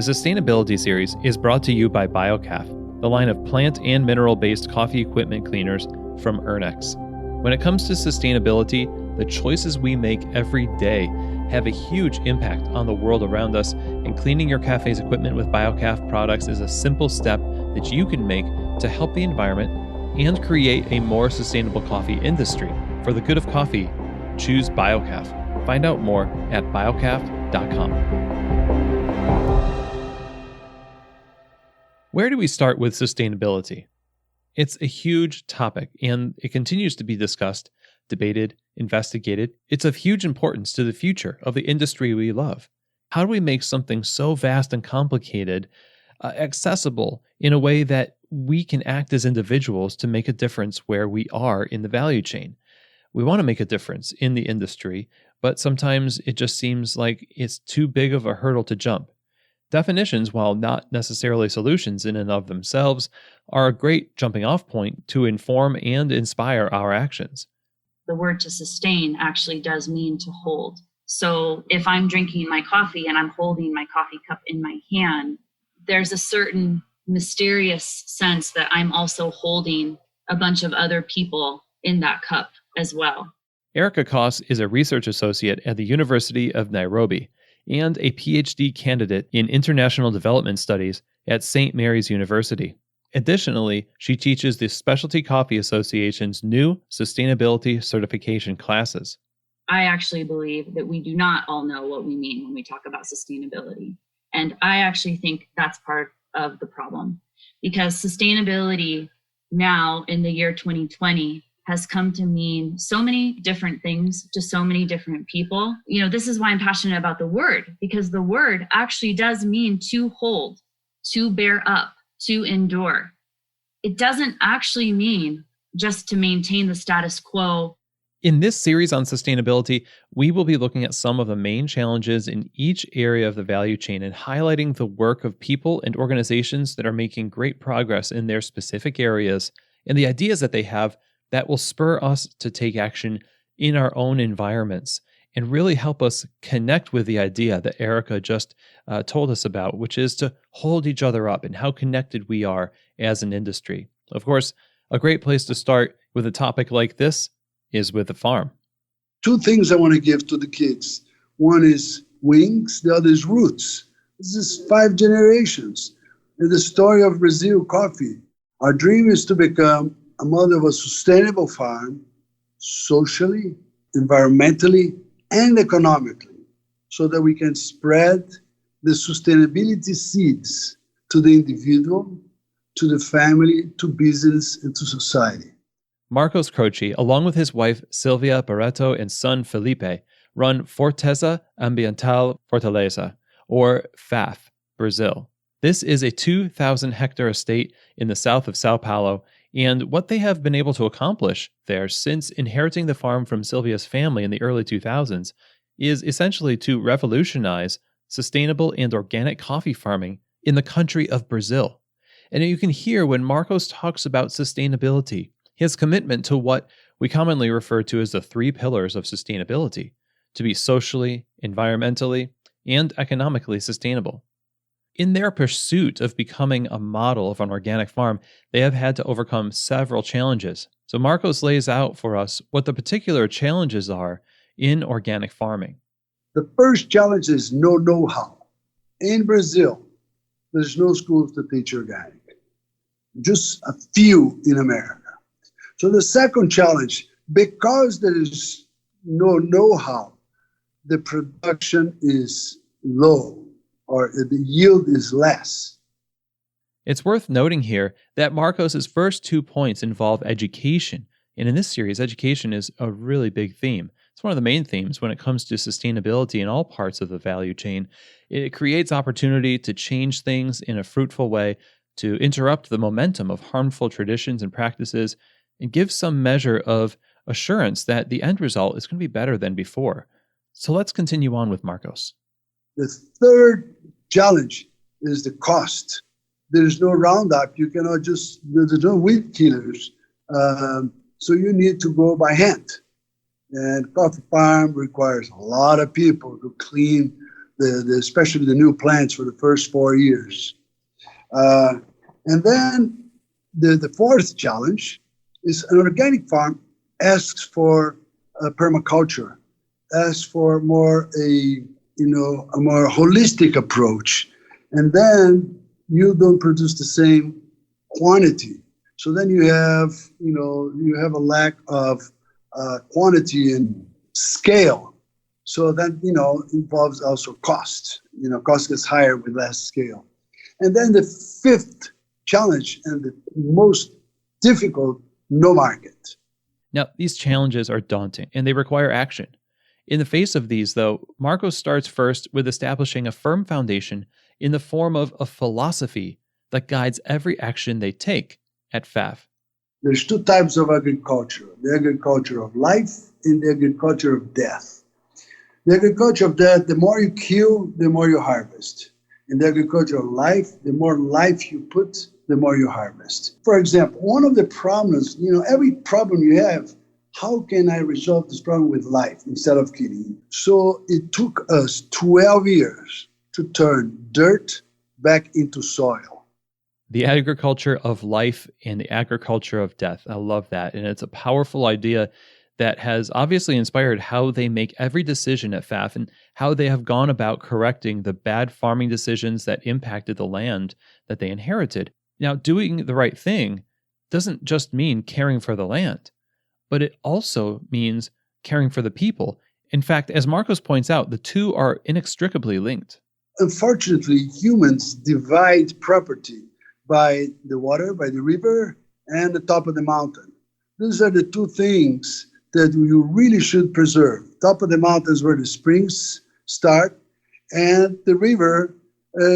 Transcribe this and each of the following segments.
The Sustainability Series is brought to you by Biocaf, the line of plant and mineral-based coffee equipment cleaners from Ernex. When it comes to sustainability, the choices we make every day have a huge impact on the world around us, and cleaning your cafe's equipment with Biocaf products is a simple step that you can make to help the environment and create a more sustainable coffee industry. For the good of coffee, choose Biocaf. Find out more at biocaf.com. Where do we start with sustainability? It's a huge topic, and it continues to be discussed, debated, investigated. It's of huge importance to the future of the industry we love. How do we make something so vast and complicated accessible in a way that we can act as individuals to make a difference where we are in the value chain? We want to make a difference in the industry, but sometimes it just seems like it's too big of a hurdle to jump. Definitions, while not necessarily solutions in and of themselves, are a great jumping off point to inform and inspire our actions. The word to sustain actually does mean to hold. So if I'm drinking my coffee and I'm holding my coffee cup in my hand, there's a certain mysterious sense that I'm also holding a bunch of other people in that cup as well. Erica Koss is a research associate at the University of Nairobi and a PhD candidate in International Development Studies at St. Mary's University. Additionally, she teaches the Specialty Coffee Association's new sustainability certification classes. I actually believe that we do not all know what we mean when we talk about sustainability. And I actually think that's part of the problem, because sustainability now in the year 2020 has come to mean so many different things to so many different people. You know, this is why I'm passionate about the word, because the word actually does mean to hold, to bear up, to endure. It doesn't actually mean just to maintain the status quo. In this series on sustainability, we will be looking at some of the main challenges in each area of the value chain and highlighting the work of people and organizations that are making great progress in their specific areas and the ideas that they have that will spur us to take action in our own environments and really help us connect with the idea that Erica just told us about, which is to hold each other up and how connected we are as an industry. Of course, a great place to start with a topic like this is with the farm. Two things I want to give to the kids. One is wings, the other is roots. This is 5 generations. In the story of Brazil coffee, our dream is to become a model of a sustainable farm, socially, environmentally, and economically, so that we can spread the sustainability seeds to the individual, to the family, to business, and to society. Marcos Croce, along with his wife Silvia Barreto and son Felipe, run Forteza Ambiental Fortaleza, or FAF, Brazil. This is a 2,000-hectare estate in the south of Sao Paulo, and what they have been able to accomplish there since inheriting the farm from Silvia's family in the early 2000s is essentially to revolutionize sustainable and organic coffee farming in the country of Brazil. And you can hear when Marcos talks about sustainability, his commitment to what we commonly refer to as the 3 pillars of sustainability, to be socially, environmentally, and economically sustainable. In their pursuit of becoming a model of an organic farm, they have had to overcome several challenges. So Marcos lays out for us what the particular challenges are in organic farming. The first challenge is no know-how. In Brazil, there's no schools to teach organic, just a few in America. So the second challenge, because there is no know-how, the production is low, or the yield is less. It's worth noting here that Marcos's first 2 points involve education. And in this series, education is a really big theme. It's one of the main themes when it comes to sustainability in all parts of the value chain. It creates opportunity to change things in a fruitful way, to interrupt the momentum of harmful traditions and practices, and gives some measure of assurance that the end result is going to be better than before. So let's continue on with Marcos. The third challenge is the cost. There's no Roundup. You cannot there's no weed killers. So you need to go by hand. And coffee farm requires a lot of people to clean especially the new plants for the first 4 years. And then the fourth challenge is an organic farm asks for permaculture, asks for a more holistic approach, and then you don't produce the same quantity. So then you have a lack of quantity and scale. So that involves also cost. Cost gets higher with less scale. And then the fifth challenge and the most difficult, no market. Now, these challenges are daunting and they require action. In the face of these, though, Marcos starts first with establishing a firm foundation in the form of a philosophy that guides every action they take at FAF. There's two types of agriculture: the agriculture of life and the agriculture of death. The agriculture of death, the more you kill, the more you harvest. In the agriculture of life, the more life you put, the more you harvest. For example, one of the problems, every problem you have, how can I resolve this problem with life instead of killing? So it took us 12 years to turn dirt back into soil. The agriculture of life and the agriculture of death. I love that. And it's a powerful idea that has obviously inspired how they make every decision at FAF and how they have gone about correcting the bad farming decisions that impacted the land that they inherited. Now, doing the right thing doesn't just mean caring for the land, but it also means caring for the people. In fact, as Marcos points out, the two are inextricably linked. Unfortunately, humans divide property by the water, by the river, and the top of the mountain. These are the two things that you really should preserve. Top of the mountain is where the springs start, and the river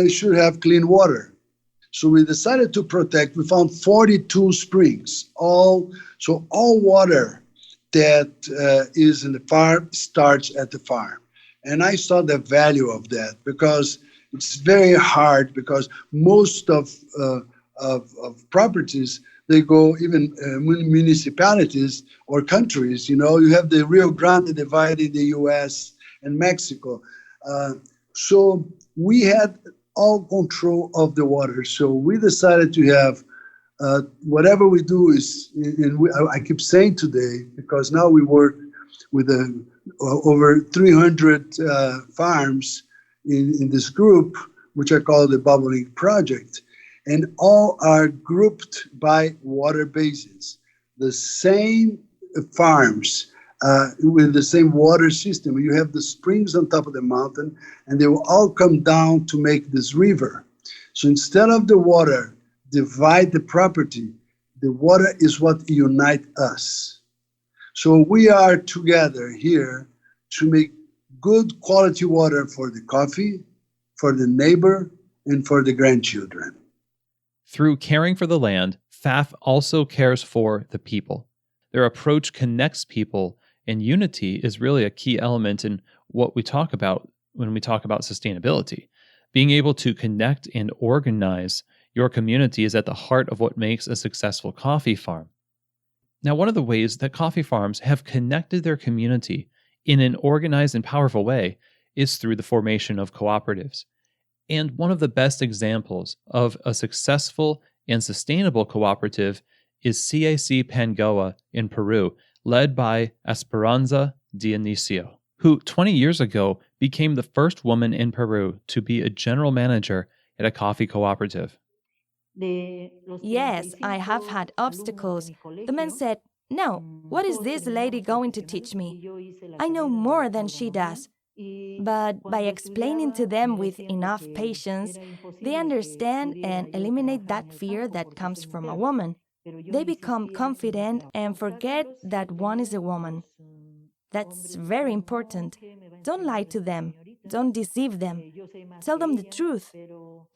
should have clean water. So we decided to protect. We found 42 springs. All water that is in the farm starts at the farm. And I saw the value of that because it's very hard, because most of properties, they go, even municipalities or countries, you have the Rio Grande dividing the U.S. and Mexico. So we had all control of the water. So we decided to have whatever we do is, I keep saying today, because now we work with over 300 farms in this group, which I call the Bubbling Project. And all are grouped by water basins. The same farms with the same water system. You have the springs on top of the mountain, and they will all come down to make this river. So instead of the water divide the property, the water is what unites us. So we are together here to make good quality water for the coffee, for the neighbor, and for the grandchildren. Through caring for the land, FAF also cares for the people. Their approach connects people, and unity is really a key element in what we talk about when we talk about sustainability. Being able to connect and organize your community is at the heart of what makes a successful coffee farm. Now, one of the ways that coffee farms have connected their community in an organized and powerful way is through the formation of cooperatives. And one of the best examples of a successful and sustainable cooperative is CAC Pangoa in Peru, led by Esperanza Dionisio, who 20 years ago became the first woman in Peru to be a general manager at a coffee cooperative. Yes, I have had obstacles. The men said, "No, what is this lady going to teach me? I know more than she does." But by explaining to them with enough patience, they understand and eliminate that fear that comes from a woman. They become confident and forget that one is a woman. That's very important. Don't lie to them. Don't deceive them. Tell them the truth.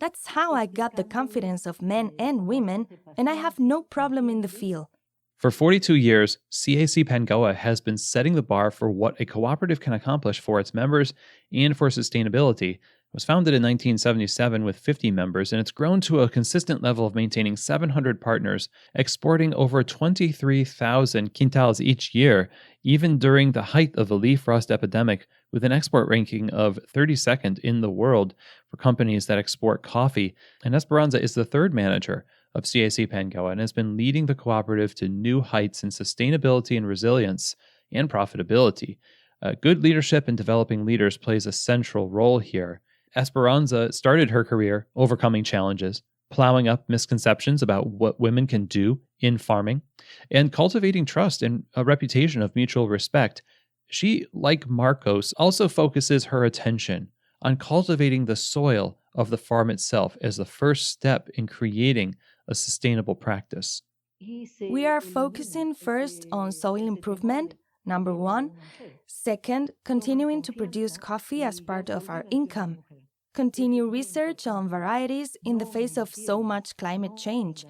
That's how I got the confidence of men and women, and I have no problem in the field. For 42 years, CAC Pangoa has been setting the bar for what a cooperative can accomplish for its members and for sustainability. It was founded in 1977 with 50 members, and it's grown to a consistent level of maintaining 700 partners, exporting over 23,000 quintals each year, even during the height of the leaf rust epidemic, with an export ranking of 32nd in the world for companies that export coffee. And Esperanza is the third manager of CAC Pangoa and has been leading the cooperative to new heights in sustainability and resilience and profitability. Good leadership and developing leaders plays a central role here. Esperanza started her career overcoming challenges, plowing up misconceptions about what women can do in farming, and cultivating trust and a reputation of mutual respect. She, like Marcos, also focuses her attention on cultivating the soil of the farm itself as the first step in creating a sustainable practice. We are focusing first on soil improvement, number one. Second, continuing to produce coffee as part of our income. Continue research on varieties in the face of so much climate change.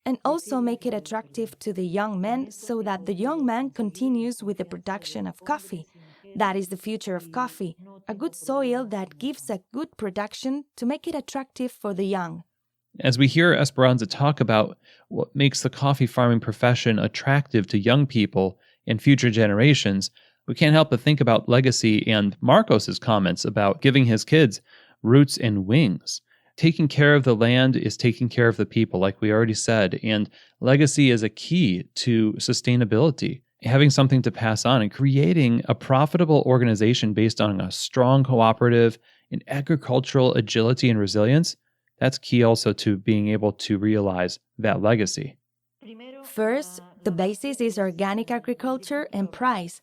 And also make it attractive to the young men so that the young man continues with the production of coffee. That is the future of coffee, a good soil that gives a good production to make it attractive for the young. As we hear Esperanza talk about what makes the coffee farming profession attractive to young people and future generations, we can't help but think about legacy and Marcos's comments about giving his kids roots and wings. Taking care of the land is taking care of the people, like we already said, and legacy is a key to sustainability. Having something to pass on and creating a profitable organization based on a strong cooperative and agricultural agility and resilience, that's key also to being able to realize that legacy. First, the basis is organic agriculture and price.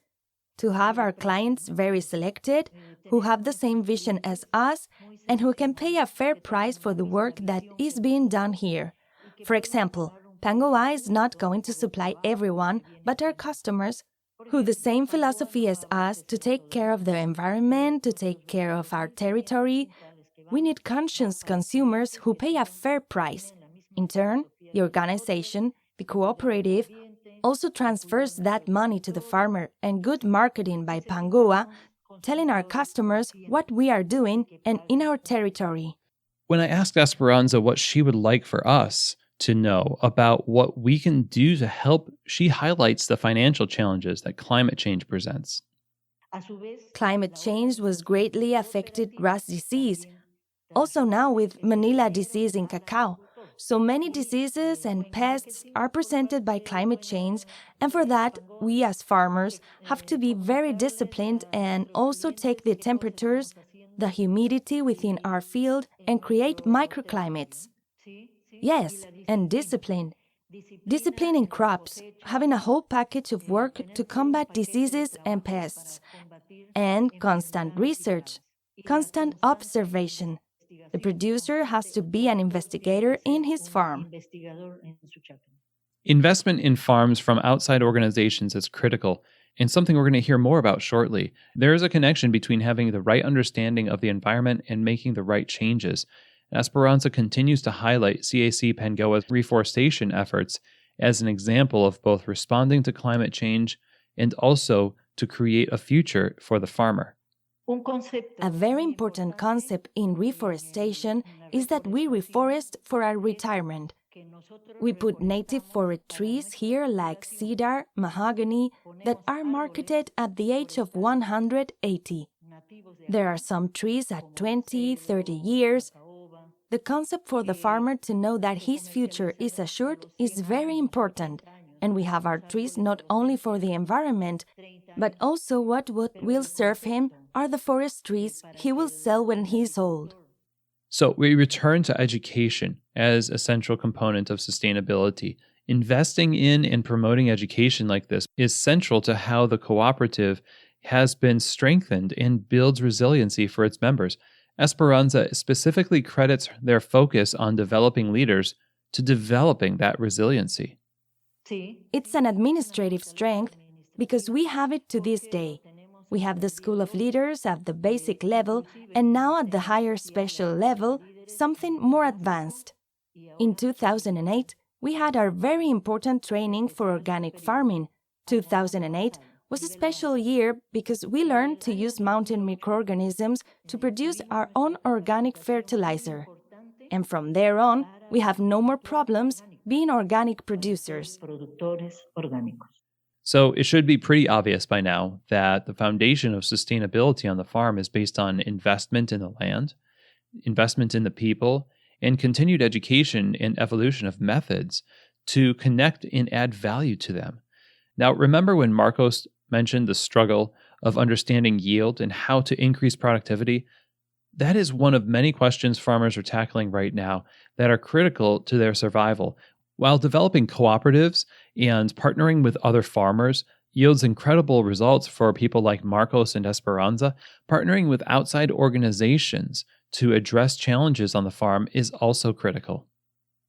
To have our clients very selected, who have the same vision as us, and who can pay a fair price for the work that is being done here. For example, Pangoa is not going to supply everyone, but our customers, who the same philosophy as us to take care of the environment, to take care of our territory. We need conscious consumers who pay a fair price. In turn, the organization, the cooperative, also transfers that money to the farmer, and good marketing by Pangoa, telling our customers what we are doing and in our territory. When I asked Esperanza what she would like for us to know about what we can do to help, she highlights the financial challenges that climate change presents. Climate change was greatly affected rust disease. Also now with Manila disease in cacao. So many diseases and pests are presented by climate change, and for that, we as farmers have to be very disciplined and also take the temperatures, the humidity within our field, and create microclimates. Yes, and discipline. Discipline in crops, having a whole package of work to combat diseases and pests. And constant research, constant observation. The producer has to be an investigator in his farm. Investment in farms from outside organizations is critical, and something we're going to hear more about shortly. There is a connection between having the right understanding of the environment and making the right changes. Esperanza continues to highlight CAC Pangoa's reforestation efforts as an example of both responding to climate change and also to create a future for the farmer. A very important concept in reforestation is that we reforest for our retirement. We put native forest trees here like cedar, mahogany, that are marketed at the age of 180. There are some trees at 20, 30 years. The concept for the farmer to know that his future is assured is very important, and we have our trees not only for the environment, but also what will serve him are the forest trees he will sell when he's old. So we return to education as a central component of sustainability. Investing in and promoting education like this is central to how the cooperative has been strengthened and builds resiliency for its members. Esperanza specifically credits their focus on developing leaders to developing that resiliency. It's an administrative strength because we have it to this day. We have the School of Leaders at the basic level, and now at the higher special level, something more advanced. In 2008, we had our very important training for organic farming. 2008 was a special year because we learned to use mountain microorganisms to produce our own organic fertilizer. And from there on, we have no more problems being organic producers. So it should be pretty obvious by now that the foundation of sustainability on the farm is based on investment in the land, investment in the people, and continued education and evolution of methods to connect and add value to them. Now, remember when Marcos mentioned the struggle of understanding yield and how to increase productivity? That is one of many questions farmers are tackling right now that are critical to their survival. While developing cooperatives and partnering with other farmers yields incredible results for people like Marcos and Esperanza, partnering with outside organizations to address challenges on the farm is also critical.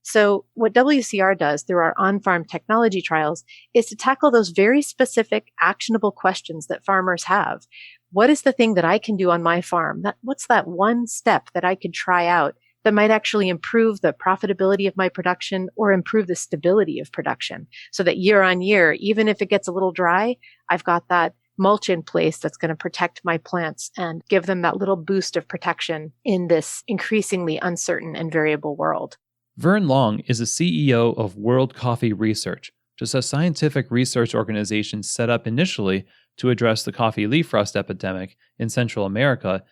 So what WCR does through our on-farm technology trials is to tackle those very specific, actionable questions that farmers have. What is the thing that I can do on my farm? What's that one step that I could try out that might actually improve the profitability of my production or improve the stability of production so that year on year, even if it gets a little dry, I've got that mulch in place that's going to protect my plants and give them that little boost of protection in this increasingly uncertain and variable world. Vern Long is the CEO of World Coffee Research, just a scientific research organization set up initially to address the coffee leaf rust epidemic in Central America.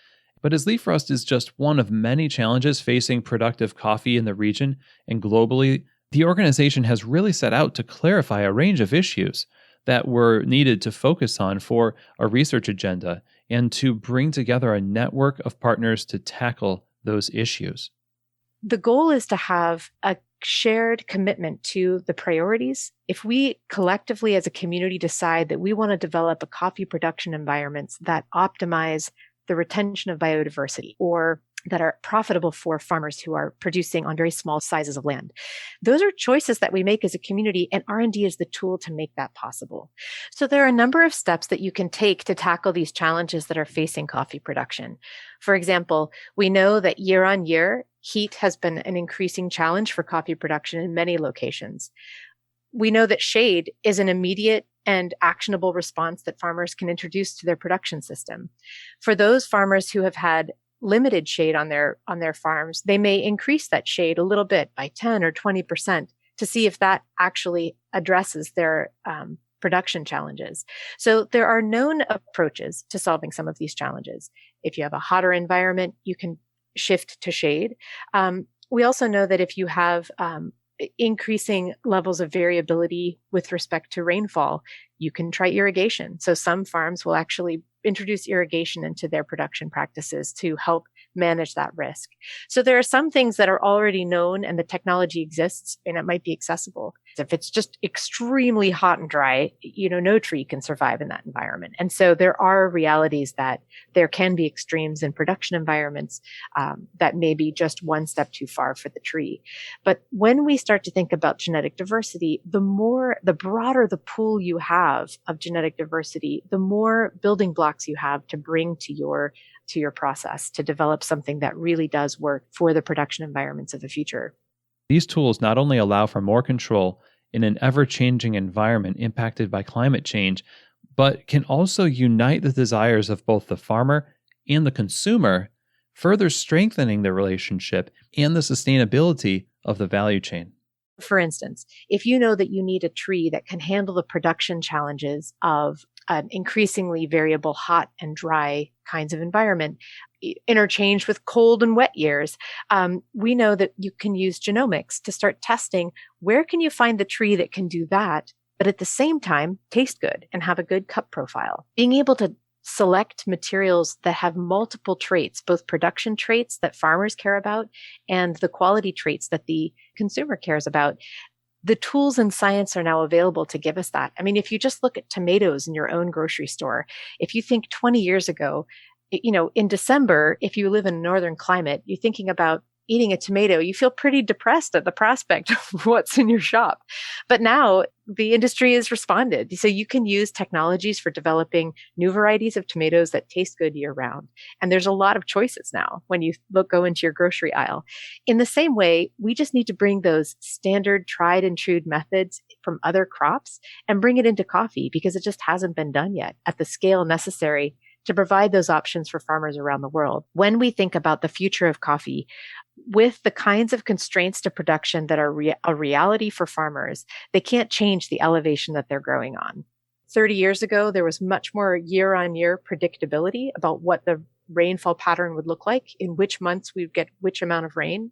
But as leaf rust is just one of many challenges facing productive coffee in the region and globally, the organization has really set out to clarify a range of issues that were needed to focus on for a research agenda and to bring together a network of partners to tackle those issues. The goal is to have a shared commitment to the priorities. If we collectively as a community decide that we want to develop a coffee production environments that optimize the retention of biodiversity or that are profitable for farmers who are producing on very small sizes of land. Those are choices that we make as a community, and R&D is the tool to make that possible. So there are a number of steps that you can take to tackle these challenges that are facing coffee production. For example, we know that year on year, heat has been an increasing challenge for coffee production in many locations. We know that shade is an immediate and actionable response that farmers can introduce to their production system. For those farmers who have had limited shade on their farms, they may increase that shade a little bit by 10 or 20% to see if that actually addresses their production challenges. So there are known approaches to solving some of these challenges. If you have a hotter environment, you can shift to shade. We also know that if you have increasing levels of variability with respect to rainfall, you can try irrigation. So some farms will actually introduce irrigation into their production practices to help manage that risk. So there are some things that are already known and the technology exists and it might be accessible. If it's just extremely hot and dry, no tree can survive in that environment. And so there are realities that there can be extremes in production environments that may be just one step too far for the tree. But when we start to think about genetic diversity, the broader the pool you have of genetic diversity, the more building blocks you have to bring to your process to develop something that really does work for the production environments of the future. These tools not only allow for more control in an ever-changing environment impacted by climate change, but can also unite the desires of both the farmer and the consumer, further strengthening the relationship and the sustainability of the value chain. For instance, if you know that you need a tree that can handle the production challenges of an increasingly variable hot and dry kinds of environment, interchanged with cold and wet years, we know that you can use genomics to start testing where can you find the tree that can do that, but at the same time taste good and have a good cup profile. Being able to select materials that have multiple traits, both production traits that farmers care about and the quality traits that the consumer cares about. The tools and science are now available to give us that. I mean, if you just look at tomatoes in your own grocery store, if you think 20 years ago, in December, if you live in a northern climate, you're thinking about eating a tomato, you feel pretty depressed at the prospect of what's in your shop. But now the industry has responded. So you can use technologies for developing new varieties of tomatoes that taste good year round. And there's a lot of choices now when you go into your grocery aisle. In the same way, we just need to bring those standard tried and true methods from other crops and bring it into coffee because it just hasn't been done yet at the scale necessary to provide those options for farmers around the world. When we think about the future of coffee, with the kinds of constraints to production that are a reality for farmers, they can't change the elevation that they're growing on. 30 years ago, there was much more year-on-year predictability about what the rainfall pattern would look like, in which months we'd get which amount of rain.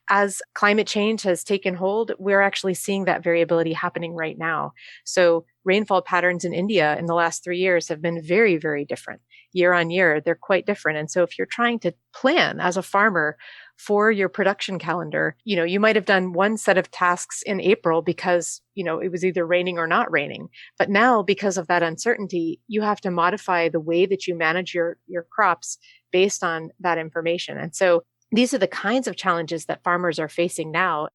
As climate change has taken hold, we're actually seeing that variability happening right now. So rainfall patterns in India in the last 3 years have been very, very different. Year on year, they're quite different. And so if you're trying to plan as a farmer for your production calendar, you might have done one set of tasks in April because, it was either raining or not raining. But now, because of that uncertainty, you have to modify the way that you manage your crops based on that information. And so these are the kinds of challenges that farmers are facing now.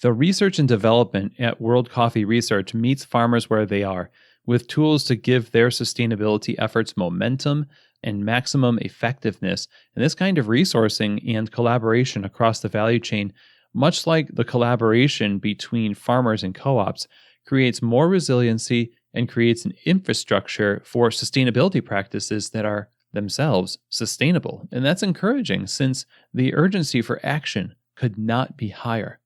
The research and development at World Coffee Research meets farmers where they are, with tools to give their sustainability efforts momentum and maximum effectiveness. And this kind of resourcing and collaboration across the value chain, much like the collaboration between farmers and co-ops, creates more resiliency and creates an infrastructure for sustainability practices that are themselves sustainable. And that's encouraging, since the urgency for action could not be higher.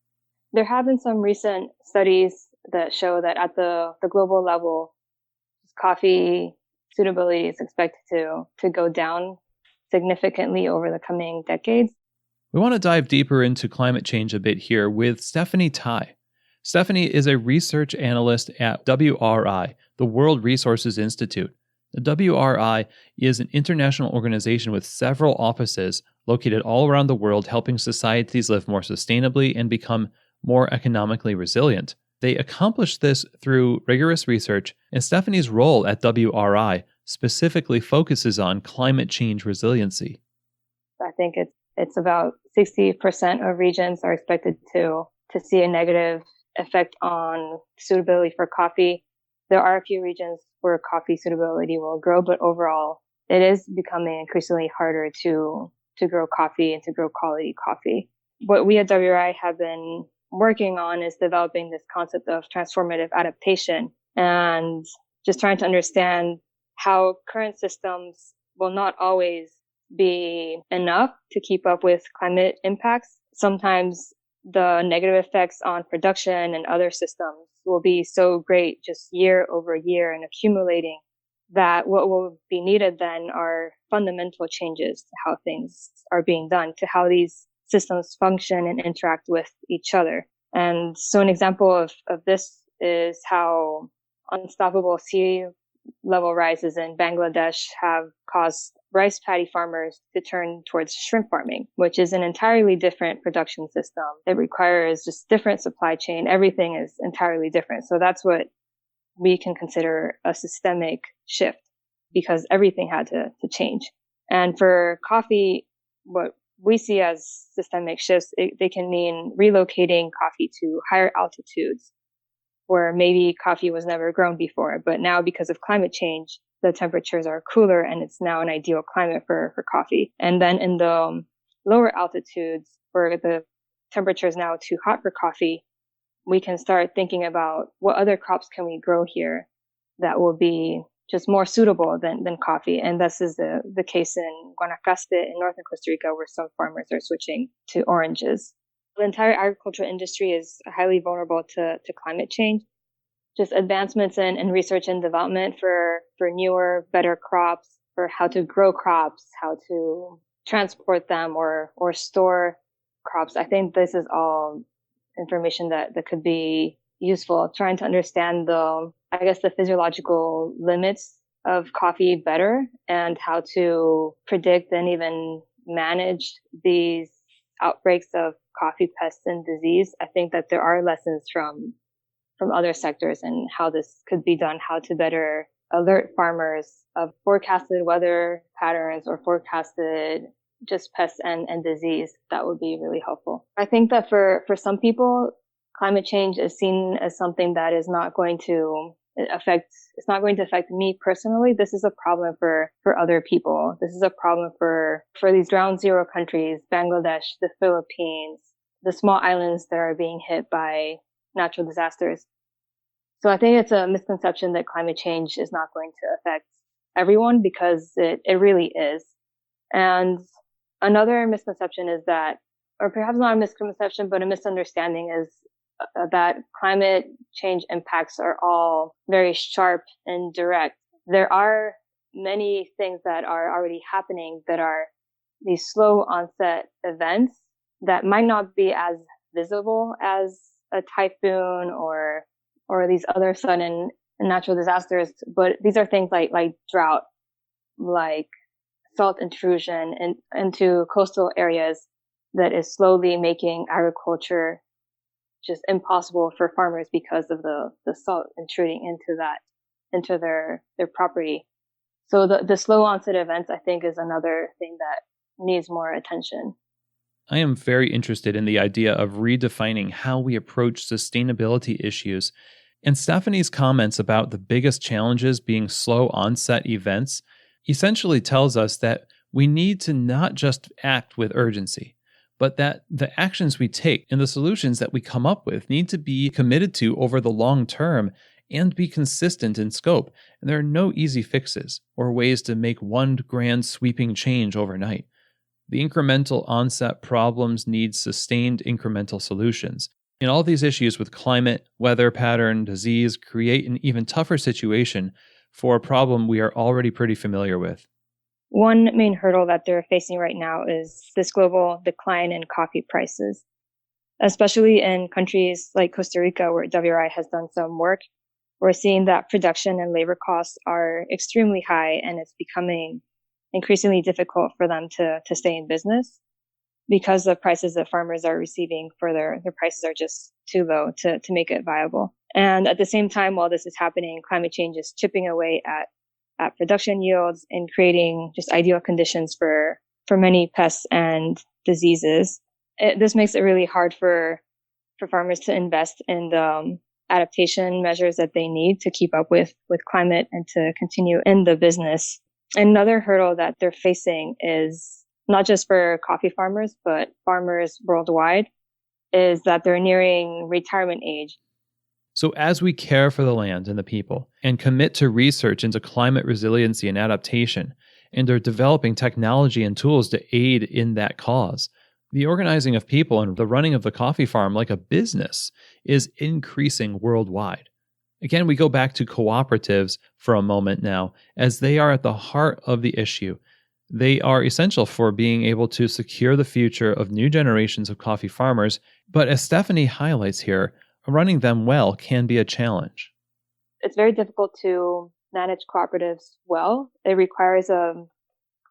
There have been some recent studies that show that at the global level, coffee suitability is expected to go down significantly over the coming decades. We want to dive deeper into climate change a bit here with Stephanie Tai. Stephanie is a research analyst at WRI, the World Resources Institute. The WRI is an international organization with several offices located all around the world, helping societies live more sustainably and become more economically resilient. They accomplish this through rigorous research, and Stephanie's role at WRI specifically focuses on climate change resiliency. I think it's about 60% of regions are expected to see a negative effect on suitability for coffee. There are a few regions where coffee suitability will grow, but overall, it is becoming increasingly harder to grow coffee and to grow quality coffee. What we at WRI have been working on is developing this concept of transformative adaptation and just trying to understand how current systems will not always be enough to keep up with climate impacts. Sometimes the negative effects on production and other systems will be so great just year over year and accumulating that what will be needed then are fundamental changes to how things are being done, to how these systems function and interact with each other. And so an example of this is how unstoppable sea level rises in Bangladesh have caused rice paddy farmers to turn towards shrimp farming, which is an entirely different production system. It requires just different supply chain. Everything is entirely different. So that's what we can consider a systemic shift, because everything had to change. And for coffee, what we see as systemic shifts, they can mean relocating coffee to higher altitudes where maybe coffee was never grown before. But now, because of climate change, the temperatures are cooler and it's now an ideal climate for coffee. And then in the lower altitudes where the temperature is now too hot for coffee, we can start thinking about what other crops can we grow here that will be just more suitable than coffee. And this is the case in Guanacaste in northern Costa Rica, where some farmers are switching to oranges. The entire agricultural industry is highly vulnerable to climate change. Just advancements in research and development for newer, better crops, for how to grow crops, how to transport them or store crops. I think this is all information that could be useful, trying to understand the physiological limits of coffee better and how to predict and even manage these outbreaks of coffee pests and disease. I think that there are lessons from other sectors and how this could be done, how to better alert farmers of forecasted weather patterns or forecasted just pests and disease. That would be really helpful. I think that for some people, climate change is seen as something that is not going to affect me personally. This is a problem for other people. This is a problem for these ground zero countries, Bangladesh, the Philippines, the small islands that are being hit by natural disasters. So I think it's a misconception that climate change is not going to affect everyone, because it really is. And another misconception is that, or perhaps not a misconception, but a misunderstanding, is that climate change impacts are all very sharp and direct. There are many things that are already happening that are these slow onset events that might not be as visible as a typhoon or these other sudden natural disasters, but these are things like drought, like salt intrusion into coastal areas that is slowly making agriculture just impossible for farmers because of the salt intruding into their property. So the slow onset events, I think, is another thing that needs more attention. I am very interested in the idea of redefining how we approach sustainability issues. And Stephanie's comments about the biggest challenges being slow onset events essentially tells us that we need to not just act with urgency, but that the actions we take and the solutions that we come up with need to be committed to over the long term and be consistent in scope. And there are no easy fixes or ways to make one grand sweeping change overnight. The incremental onset problems need sustained incremental solutions. And all these issues with climate, weather pattern, disease create an even tougher situation for a problem we are already pretty familiar with. One main hurdle that they're facing right now is this global decline in coffee prices, especially in countries like Costa Rica, where WRI has done some work. We're seeing that production and labor costs are extremely high, and it's becoming increasingly difficult for them to stay in business because the prices that farmers are receiving for their prices are just too low to make it viable. And at the same time, while this is happening, climate change is chipping away at production yields and creating just ideal conditions for many pests and diseases. This makes it really hard for farmers to invest in the adaptation measures that they need to keep up with climate and to continue in the business. Another hurdle that they're facing is not just for coffee farmers, but farmers worldwide, is that they're nearing retirement age. So as we care for the land and the people and commit to research into climate resiliency and adaptation, and are developing technology and tools to aid in that cause, the organizing of people and the running of the coffee farm like a business is increasing worldwide. Again, we go back to cooperatives for a moment now, as they are at the heart of the issue. They are essential for being able to secure the future of new generations of coffee farmers, but as Stephanie highlights here, running them well can be a challenge. It's very difficult to manage cooperatives well. It requires a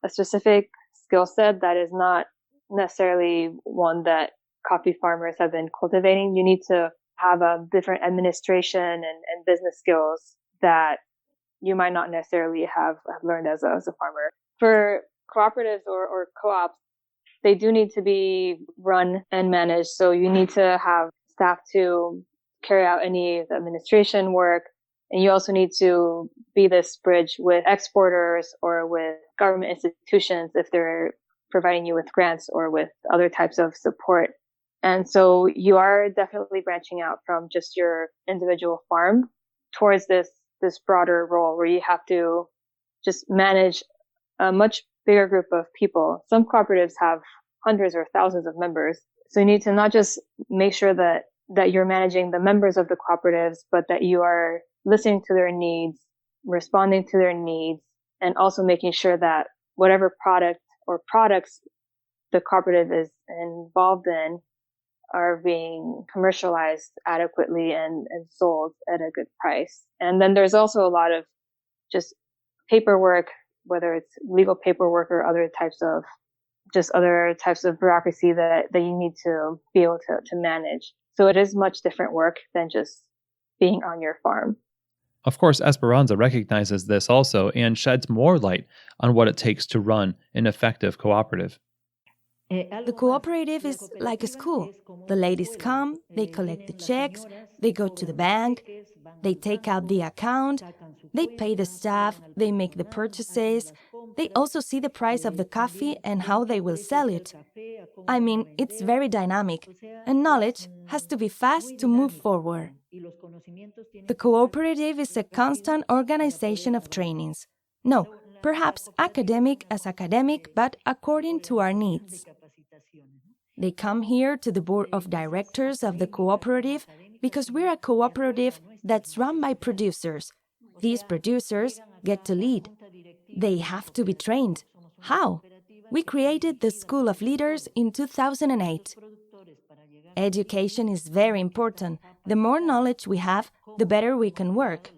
specific skill set that is not necessarily one that coffee farmers have been cultivating. You need to have a different administration and business skills that you might not necessarily have learned as a farmer. For cooperatives or co-ops, they do need to be run and managed. So you need to have staff to carry out any of the administration work. And you also need to be this bridge with exporters or with government institutions if they're providing you with grants or with other types of support. And so you are definitely branching out from just your individual farm towards this broader role where you have to just manage a much bigger group of people. Some cooperatives have hundreds or thousands of members. So you need to not just make sure that you're managing the members of the cooperatives, but that you are listening to their needs, responding to their needs, and also making sure that whatever product or products the cooperative is involved in are being commercialized adequately and sold at a good price. And then there's also a lot of just paperwork, whether it's legal paperwork or other types of bureaucracy that you need to be able to manage. So it is much different work than just being on your farm. Of course, Esperanza recognizes this also and sheds more light on what it takes to run an effective cooperative. The cooperative is like a school. The ladies come, they collect the checks, they go to the bank, they take out the account, they pay the staff, they make the purchases, they also see the price of the coffee and how they will sell it. I mean, it's very dynamic, and knowledge has to be fast to move forward. The cooperative is a constant organization of trainings. No, perhaps academic as academic, but according to our needs. They come here to the board of directors of the cooperative because we're a cooperative that's run by producers. These producers get to lead. They have to be trained. How? We created the School of Leaders in 2008. Education is very important. The more knowledge we have, the better we can work.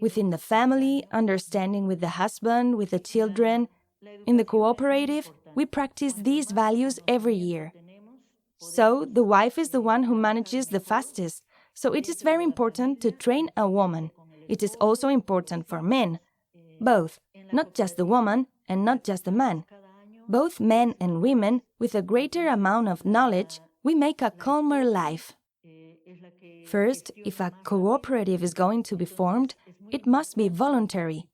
Within the family, understanding with the husband, with the children. In the cooperative, we practice these values every year. So, the wife is the one who manages the fastest. So it is very important to train a woman. It is also important for men. Both, not just the woman and not just the man. Both men and women, with a greater amount of knowledge, we make a calmer life. First, if a cooperative is going to be formed, it must be voluntary.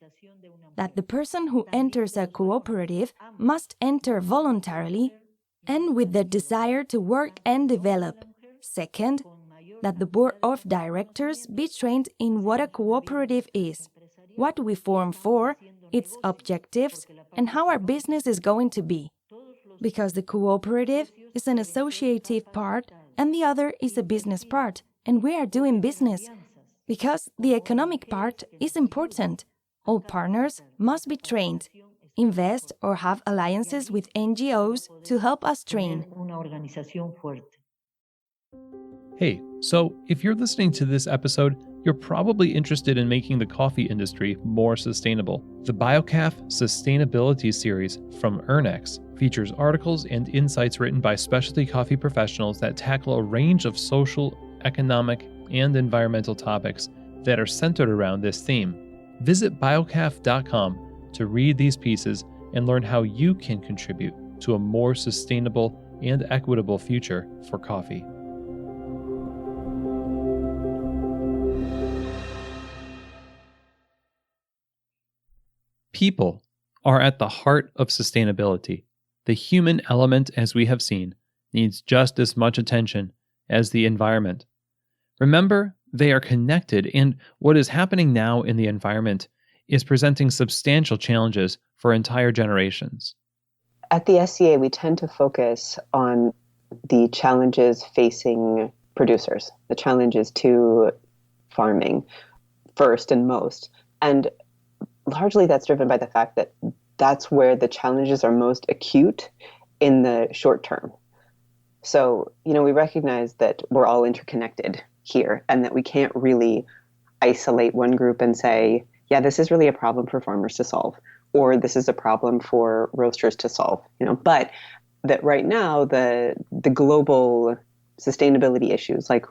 That the person who enters a cooperative must enter voluntarily and with the desire to work and develop. Second, that the board of directors be trained in what a cooperative is, what we form for, its objectives, and how our business is going to be. Because the cooperative is an associative part and the other is a business part, and we are doing business. Because the economic part is important. All partners must be trained, invest or have alliances with NGOs to help us train. Hey, so if you're listening to this episode, you're probably interested in making the coffee industry more sustainable. The Biocaf Sustainability Series from Ernex features articles and insights written by specialty coffee professionals that tackle a range of social, economic, and environmental topics that are centered around this theme. Visit biocaf.com to read these pieces and learn how you can contribute to a more sustainable and equitable future for coffee. People are at the heart of sustainability. The human element, as we have seen, needs just as much attention as the environment. Remember, they are connected, and what is happening now in the environment is presenting substantial challenges for entire generations. At the SCA, we tend to focus on the challenges facing producers, the challenges to farming first and most. And largely that's driven by the fact that that's where the challenges are most acute in the short term. So, we recognize that we're all interconnected here and that we can't really isolate one group and say, yeah, this is really a problem for farmers to solve, or this is a problem for roasters to solve, but that right now the global sustainability issues like,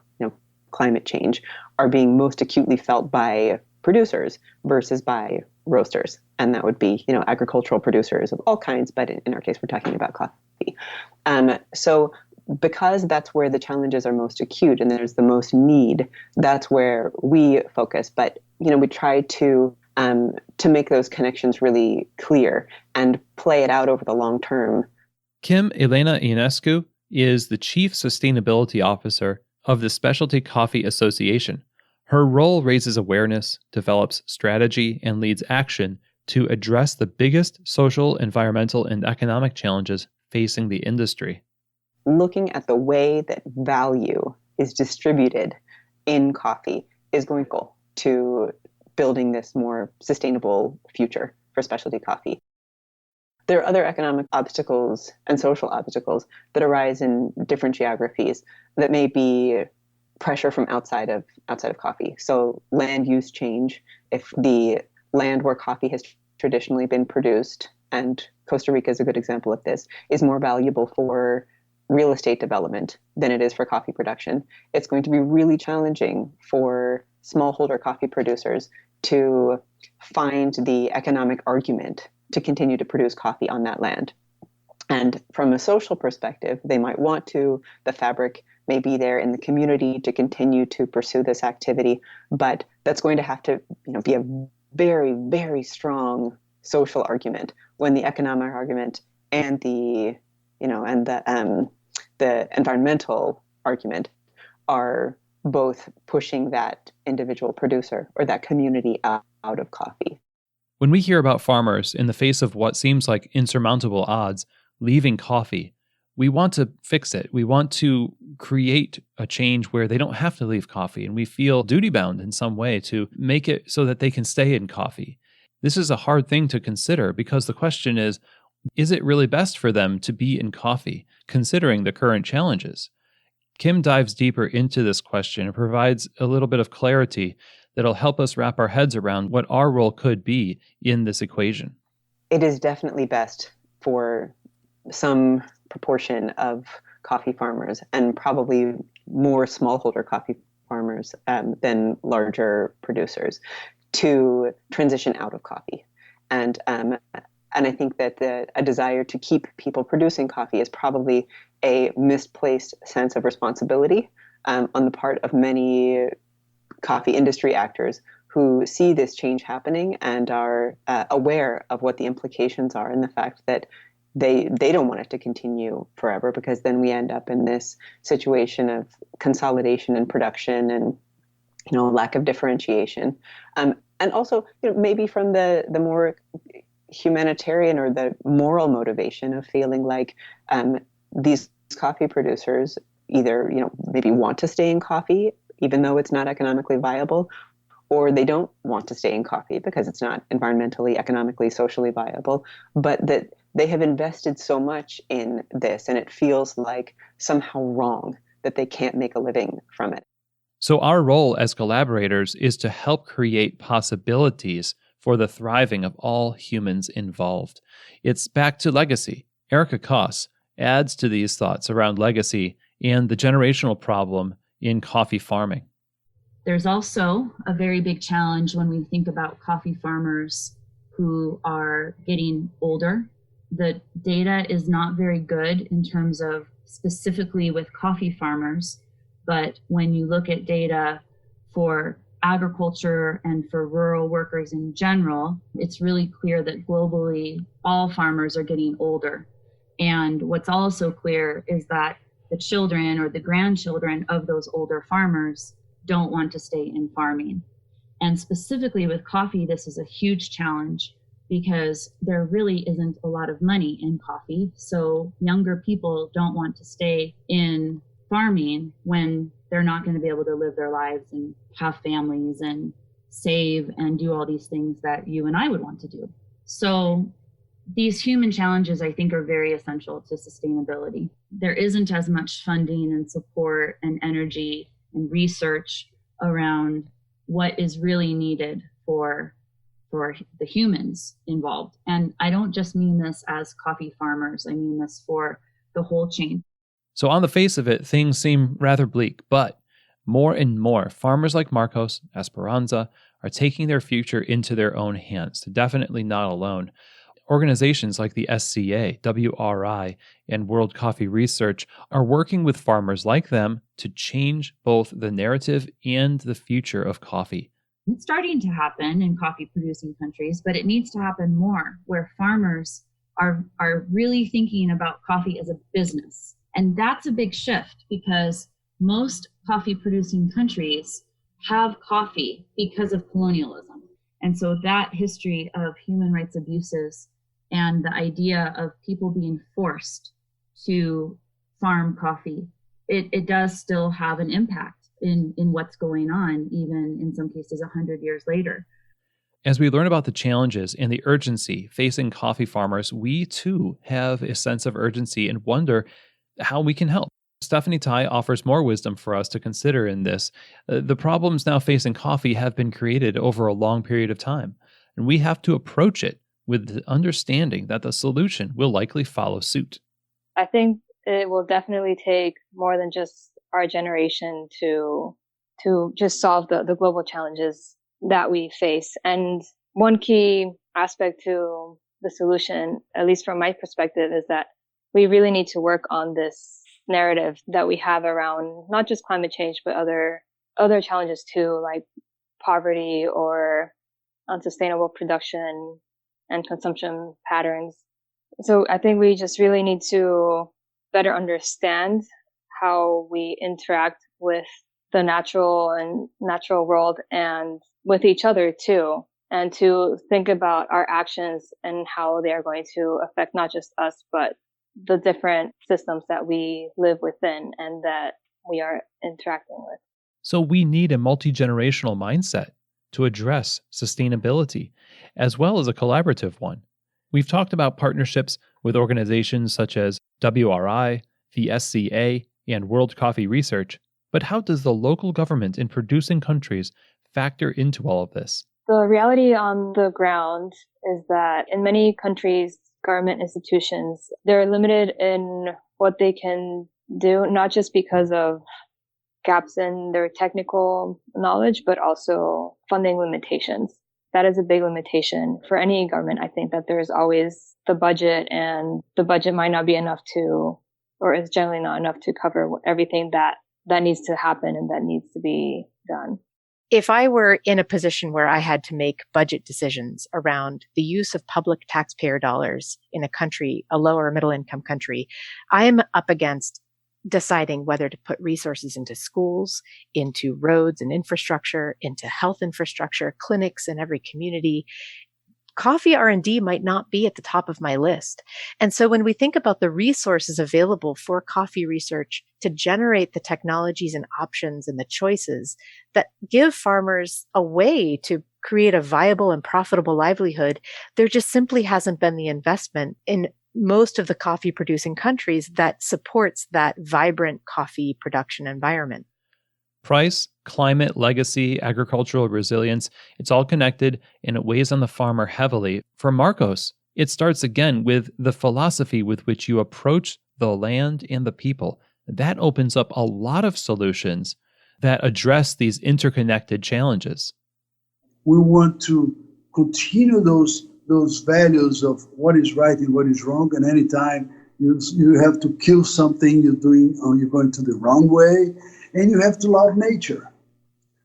climate change are being most acutely felt by producers versus by roasters. And that would be, agricultural producers of all kinds, but in our case, we're talking about coffee. So because that's where the challenges are most acute and there's the most need, that's where we focus. But, we try to make those connections really clear and play it out over the long term. Kim Elena Ionescu is the Chief Sustainability Officer of the Specialty Coffee Association. Her role raises awareness, develops strategy, and leads action to address the biggest social, environmental, and economic challenges facing the industry. Looking at the way that value is distributed in coffee is going to building this more sustainable future for specialty coffee. There are other economic obstacles and social obstacles that arise in different geographies that may be pressure from outside of coffee. So land use change, if the land where coffee has traditionally been produced, and Costa Rica is a good example of this, is more valuable for real estate development than it is for coffee production, it's going to be really challenging for smallholder coffee producers to find the economic argument to continue to produce coffee on that land. And from a social perspective, they might want to, the fabric may be there in the community to continue to pursue this activity, but that's going to have to be a very, very strong social argument when the economic argument and the environmental argument are both pushing that individual producer or that community out of coffee. When we hear about farmers in the face of what seems like insurmountable odds leaving coffee, we want to fix it. We want to create a change where they don't have to leave coffee, and we feel duty bound in some way to make it so that they can stay in coffee. This is a hard thing to consider because the question is it really best for them to be in coffee, considering the current challenges? Kim dives deeper into this question and provides a little bit of clarity that'll help us wrap our heads around what our role could be in this equation. It is definitely best for some proportion of coffee farmers, and probably more smallholder coffee farmers than larger producers, to transition out of coffee. And I think that a desire to keep people producing coffee is probably a misplaced sense of responsibility on the part of many coffee industry actors who see this change happening and are aware of what the implications are, and the fact that they don't want it to continue forever, because then we end up in this situation of consolidation in production and lack of differentiation, and also maybe from the more humanitarian or the moral motivation of feeling like these coffee producers either maybe want to stay in coffee even though it's not economically viable, or they don't want to stay in coffee because it's not environmentally, economically, socially viable, but that they have invested so much in this and it feels like somehow wrong that they can't make a living from it. So our role as collaborators is to help create possibilities for the thriving of all humans involved. It's back to legacy. Erica Koss adds to these thoughts around legacy and the generational problem in coffee farming. There's also a very big challenge when we think about coffee farmers who are getting older. The data is not very good in terms of specifically with coffee farmers, but when you look at data for agriculture and for rural workers in general, it's really clear that globally all farmers are getting older. And what's also clear is that the children or the grandchildren of those older farmers don't want to stay in farming. And specifically with coffee, this is a huge challenge because there really isn't a lot of money in coffee. So younger people don't want to stay in farming when they're not going to be able to live their lives and have families and save and do all these things that you and I would want to do. So these human challenges, I think, are very essential to sustainability. There isn't as much funding and support and energy and research around what is really needed for the humans involved. And I don't just mean this as coffee farmers, I mean this for the whole chain. So on the face of it, things seem rather bleak, but more and more farmers like Marcos, Esperanza, are taking their future into their own hands. They're definitely not alone. Organizations like the SCA, WRI, and World Coffee Research are working with farmers like them to change both the narrative and the future of coffee. It's starting to happen in coffee producing countries, but it needs to happen more, where farmers are really thinking about coffee as a business. And that's a big shift because most coffee producing countries have coffee because of colonialism. And so that history of human rights abuses and the idea of people being forced to farm coffee, it does still have an impact in what's going on, even in some cases 100 years later. As we learn about the challenges and the urgency facing coffee farmers, we too have a sense of urgency and wonder how we can help. Stephanie Tai offers more wisdom for us to consider in this. The problems now facing coffee have been created over a long period of time, and we have to approach it with the understanding that the solution will likely follow suit. I think it will definitely take more than just our generation to just solve the global challenges that we face. And one key aspect to the solution, at least from my perspective, is that we really need to work on this narrative that we have around not just climate change, but other challenges too, like poverty or unsustainable production and consumption patterns. So I think we just really need to better understand how we interact with the natural world and with each other too, and to think about our actions and how they are going to affect not just us, but the different systems that we live within and that we are interacting with. So we need a multi-generational mindset to address sustainability, as well as a collaborative one. We've talked about partnerships with organizations such as WRI, the SCA, and World Coffee Research, but how does the local government in producing countries factor into all of this? The reality on the ground is that in many countries, government institutions, they're limited in what they can do, not just because of gaps in their technical knowledge, but also funding limitations. That is a big limitation for any government. I think that there's always the budget, and the budget might not be enough to, or is generally not enough to cover everything that needs to happen and that needs to be done. If I were in a position where I had to make budget decisions around the use of public taxpayer dollars in a country, a lower middle income country, I am up against deciding whether to put resources into schools, into roads and infrastructure, into health infrastructure, clinics in every community. Coffee R&D might not be at the top of my list. And so when we think about the resources available for coffee research to generate the technologies and options and the choices that give farmers a way to create a viable and profitable livelihood, there just simply hasn't been the investment in most of the coffee producing countries that supports that vibrant coffee production environment. Price, climate, legacy, agricultural resilience, it's all connected and it weighs on the farmer heavily. For Marcos, it starts again with the philosophy with which you approach the land and the people. That opens up a lot of solutions that address these interconnected challenges. We want to continue those values of what is right and what is wrong, and anytime you have to kill something you're doing or you're going to the wrong way, and you have to love nature.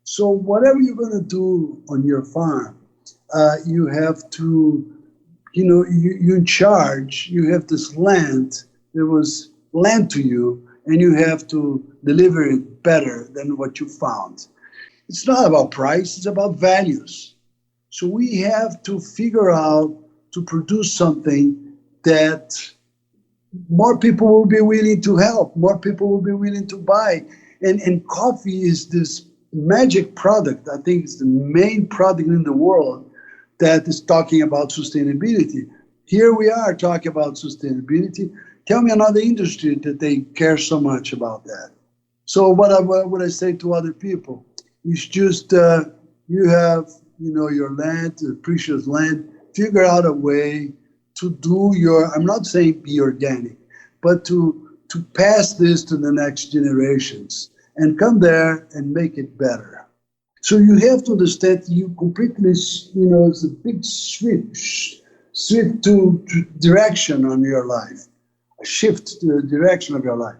So whatever you're going to do on your farm, you have to, you're in charge. You have this land that was lent to you, and you have to deliver it better than what you found. It's not about price, it's about values. So we have to figure out to produce something that more people will be willing to help, more people will be willing to buy. And coffee is this magic product. I think it's the main product in the world that is talking about sustainability. Here we are talking about sustainability. Tell me another industry that they care so much about that. So what would I say to other people? It's just you have your land, precious land. Figure out a way to do I'm not saying be organic, but to pass this to the next generations and come there and make it better. So you have to understand you completely, it's a big switch to direction on your life, a shift to the direction of your life.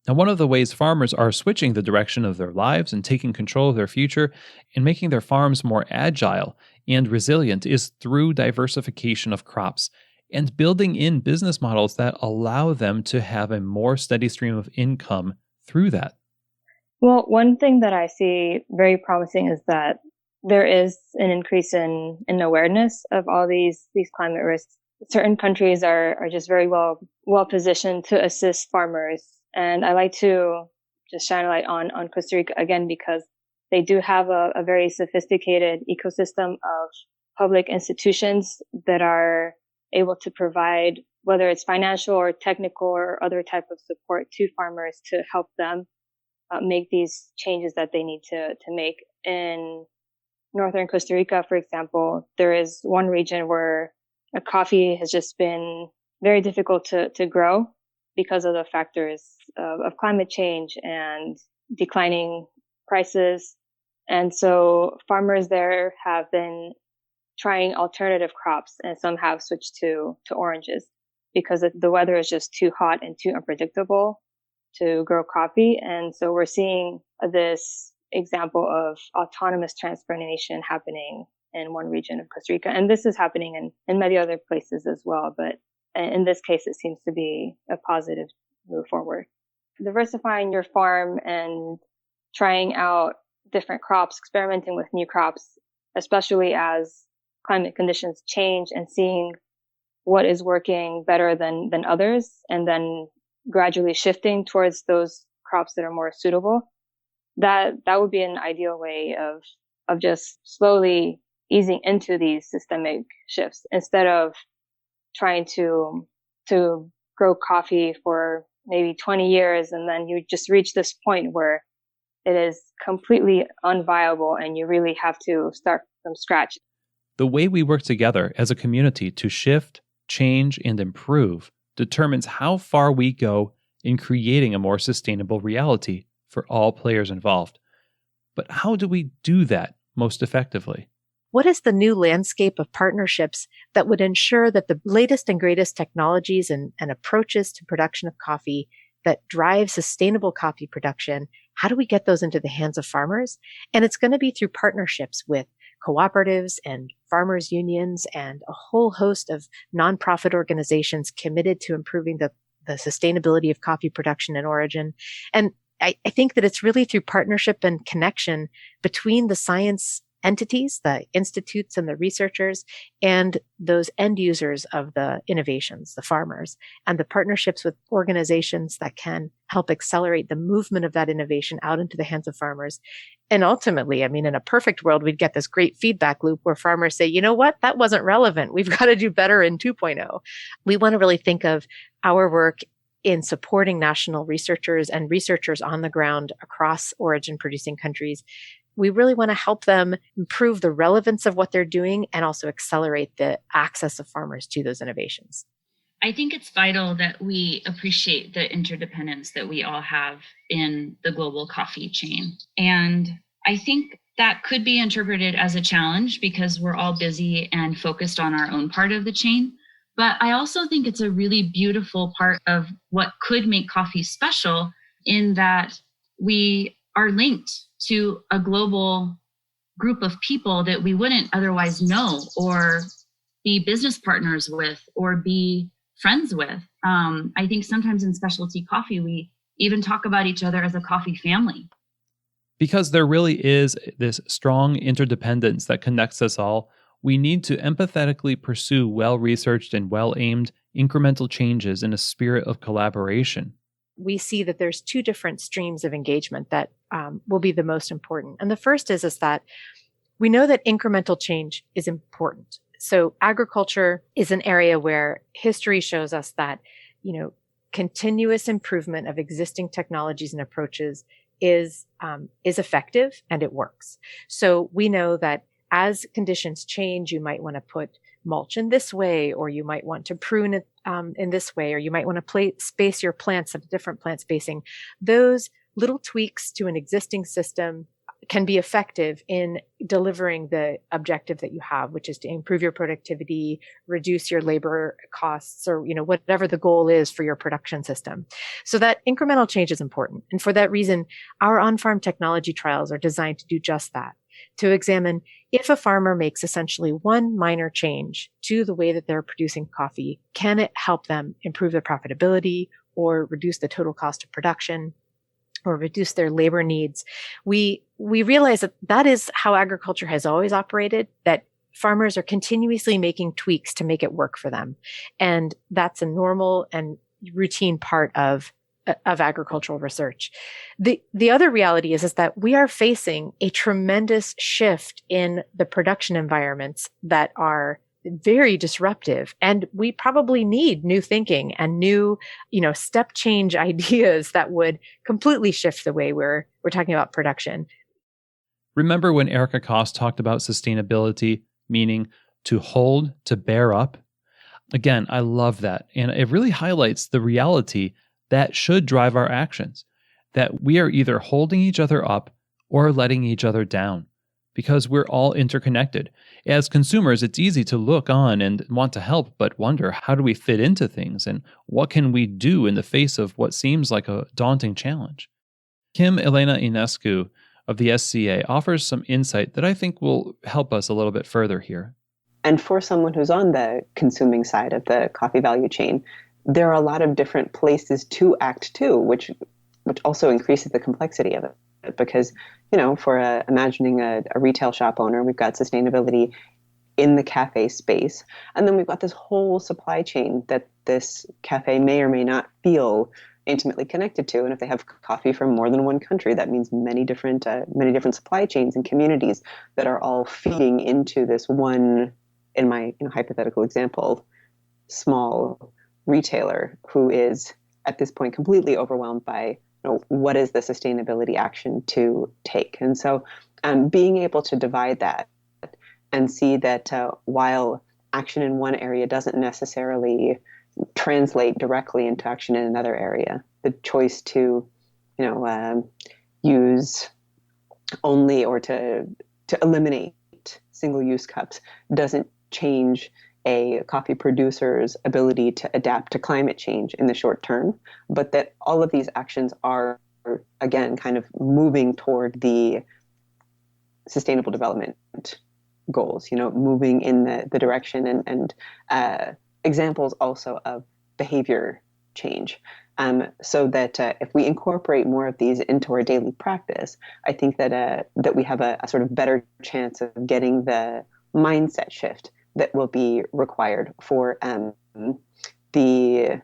Now, one of the ways farmers are switching the direction of their lives and taking control of their future and making their farms more agile and resilient is through diversification of crops and building in business models that allow them to have a more steady stream of income through that. Well, one thing that I see very promising is that there is an increase in awareness of all these climate risks. Certain countries are just very well positioned to assist farmers. And I like to just shine a light on Costa Rica again, because they do have a very sophisticated ecosystem of public institutions that are able to provide, whether it's financial or technical or other type of support to farmers to help them make these changes that they need to make. In northern Costa Rica, for example, there is one region where coffee has just been very difficult to grow because of the factors of climate change and declining prices. And so farmers there have been trying alternative crops, and some have switched to oranges because the weather is just too hot and too unpredictable to grow coffee. And so we're seeing this example of autonomous transplantation happening in one region of Costa Rica. And this is happening in many other places as well. But in this case, it seems to be a positive move forward. Diversifying your farm and trying out different crops, experimenting with new crops, especially as climate conditions change, and seeing what is working better than others, and then gradually shifting towards those crops that are more suitable. That would be an ideal way of just slowly easing into these systemic shifts instead of trying to grow coffee for maybe 20 years and then you just reach this point where it is completely unviable and you really have to start from scratch. The way we work together as a community to shift, change, and improve determines how far we go in creating a more sustainable reality for all players involved. But how do we do that most effectively? What is the new landscape of partnerships that would ensure that the latest and greatest technologies and approaches to production of coffee that drive sustainable coffee production, how do we get those into the hands of farmers? And it's going to be through partnerships with cooperatives and farmers unions and a whole host of nonprofit organizations committed to improving the sustainability of coffee production and origin. And I think that it's really through partnership and connection between the science entities, the institutes and the researchers, and those end users of the innovations, the farmers, and the partnerships with organizations that can help accelerate the movement of that innovation out into the hands of farmers. And ultimately, I mean, in a perfect world, we'd get this great feedback loop where farmers say, you know what, that wasn't relevant. We've got to do better in 2.0. We want to really think of our work in supporting national researchers and researchers on the ground across origin producing countries. We really want to help them improve the relevance of what they're doing and also accelerate the access of farmers to those innovations. I think it's vital that we appreciate the interdependence that we all have in the global coffee chain. And I think that could be interpreted as a challenge because we're all busy and focused on our own part of the chain. But I also think it's a really beautiful part of what could make coffee special in that we are linked to a global group of people that we wouldn't otherwise know or be business partners with or be friends with. I think sometimes in specialty coffee, we even talk about each other as a coffee family. Because there really is this strong interdependence that connects us all, we need to empathetically pursue well-researched and well-aimed incremental changes in a spirit of collaboration. We see that there's two different streams of engagement that will be the most important. And the first is that we know that incremental change is important. So agriculture is an area where history shows us that, continuous improvement of existing technologies and approaches is effective and it works. So we know that as conditions change, you might want to put mulch in this way, or you might want to prune it in this way, or you might want to space your plants at a different plant spacing. Those little tweaks to an existing system can be effective in delivering the objective that you have, which is to improve your productivity, reduce your labor costs, or whatever the goal is for your production system. So that incremental change is important. And for that reason, our on-farm technology trials are designed to do just that, to examine if a farmer makes essentially one minor change to the way that they're producing coffee, can it help them improve their profitability or reduce the total cost of production or reduce their labor needs? We realize that is how agriculture has always operated, that farmers are continuously making tweaks to make it work for them. And that's a normal and routine part of agricultural research. The other reality is that we are facing a tremendous shift in the production environments that are very disruptive, and we probably need new thinking and new, step change ideas that would completely shift the way we're talking about production. Remember when Erica Koss talked about sustainability, meaning to hold, to bear up? Again, I love that, and it really highlights the reality that should drive our actions, that we are either holding each other up or letting each other down, because we're all interconnected. As consumers, it's easy to look on and want to help, but wonder, how do we fit into things, and what can we do in the face of what seems like a daunting challenge? Kim Elena Inescu of the SCA offers some insight that I think will help us a little bit further here. And for someone who's on the consuming side of the coffee value chain, there are a lot of different places to act too, which also increases the complexity of it. Because, for imagining a retail shop owner, we've got sustainability in the cafe space. And then we've got this whole supply chain that this cafe may or may not feel intimately connected to. And if they have coffee from more than one country, that means many different supply chains and communities that are all feeding into this one, in my hypothetical example, small retailer who is at this point completely overwhelmed by what is the sustainability action to take. And so being able to divide that and see that while action in one area doesn't necessarily translate directly into action in another area, the choice to use only or to eliminate single-use cups doesn't change a coffee producer's ability to adapt to climate change in the short term, but that all of these actions are, again, kind of moving toward the sustainable development goals, moving in the direction and examples also of behavior change. So that if we incorporate more of these into our daily practice, I think that we have a sort of better chance of getting the mindset shift that will be required for the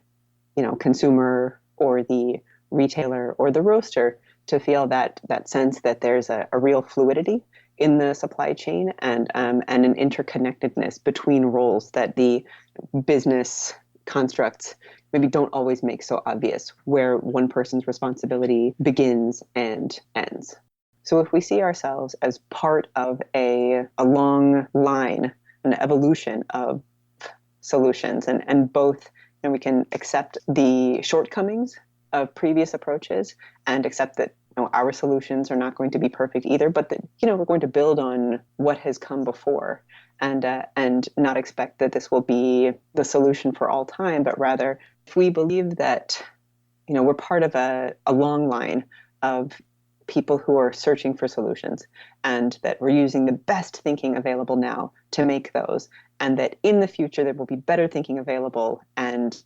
consumer or the retailer or the roaster to feel that sense that there's a real fluidity in the supply chain and an interconnectedness between roles that the business constructs maybe don't always make so obvious, where one person's responsibility begins and ends. So if we see ourselves as part of a long line, an evolution of solutions, and both, we can accept the shortcomings of previous approaches and accept that our solutions are not going to be perfect either, but that we're going to build on what has come before, and not expect that this will be the solution for all time, but rather if we believe that we're part of a long line of people who are searching for solutions, and that we're using the best thinking available now to make those, and that in the future there will be better thinking available, and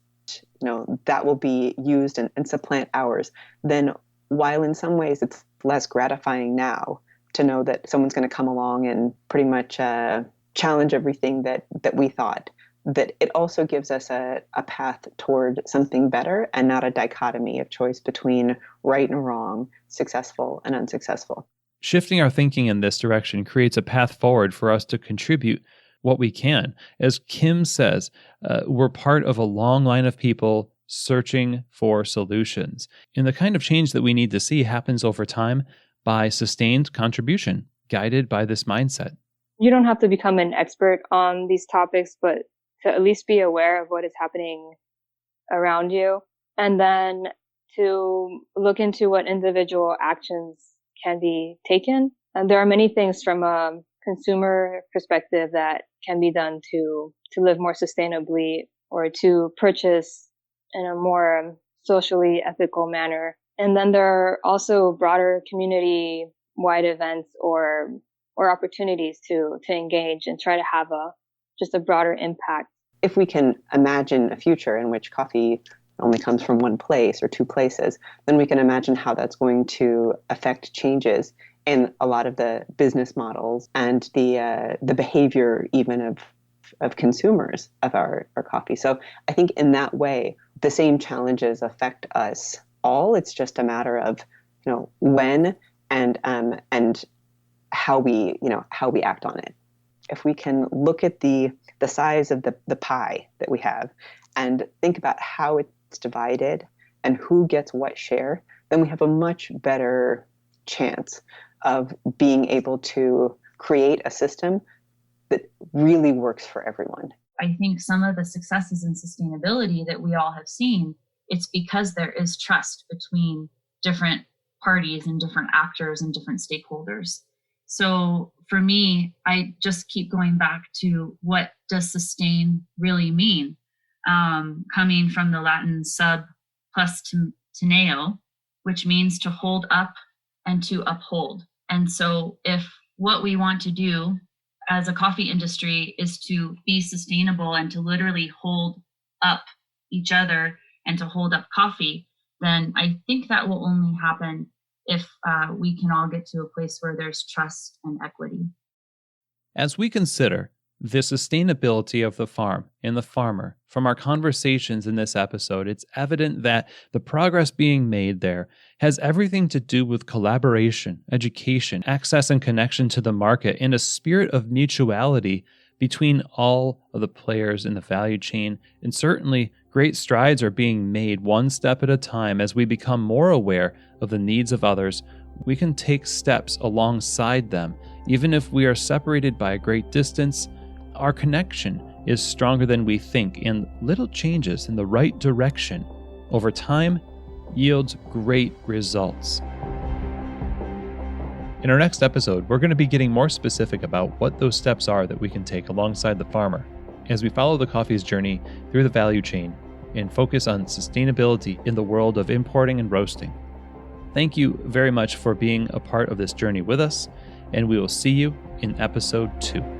that will be used and supplant ours, then while in some ways it's less gratifying now to know that someone's going to come along and pretty much challenge everything that we thought, that it also gives us a path toward something better and not a dichotomy of choice between right and wrong, successful and unsuccessful. Shifting our thinking in this direction creates a path forward for us to contribute what we can. As Kim says, we're part of a long line of people searching for solutions. And the kind of change that we need to see happens over time by sustained contribution, guided by this mindset. You don't have to become an expert on these topics, but to at least be aware of what is happening around you, and then to look into what individual actions can be taken. And there are many things from a consumer perspective that can be done to live more sustainably or to purchase in a more socially ethical manner. And then there are also broader community-wide events or opportunities to engage and try to have just a broader impact. If we can imagine a future in which coffee only comes from one place or two places, then we can imagine how that's going to affect changes in a lot of the business models and the behavior even of consumers of our coffee. So I think in that way, the same challenges affect us all. It's just a matter of when and how we act on it. If we can look at the size of the pie that we have and think about how it's divided and who gets what share, then we have a much better chance of being able to create a system that really works for everyone. I think some of the successes in sustainability that we all have seen, it's because there is trust between different parties and different actors and different stakeholders. So for me, I just keep going back to what does sustain really mean? Coming from the Latin sub plus teneo, which means to hold up and to uphold. And so if what we want to do as a coffee industry is to be sustainable and to literally hold up each other and to hold up coffee, then I think that will only happen if we can all get to a place where there's trust and equity. As we consider the sustainability of the farm and the farmer. From our conversations in this episode, it's evident that the progress being made there has everything to do with collaboration, education, access and connection to the market, and a spirit of mutuality between all of the players in the value chain. And certainly, great strides are being made one step at a time. As we become more aware of the needs of others, we can take steps alongside them. Even if we are separated by a great distance, our connection is stronger than we think, and little changes in the right direction over time yields great results. In our next episode, we're going to be getting more specific about what those steps are that we can take alongside the farmer as we follow the coffee's journey through the value chain and focus on sustainability in the world of importing and roasting. Thank you very much for being a part of this journey with us, and we will see you in episode 2.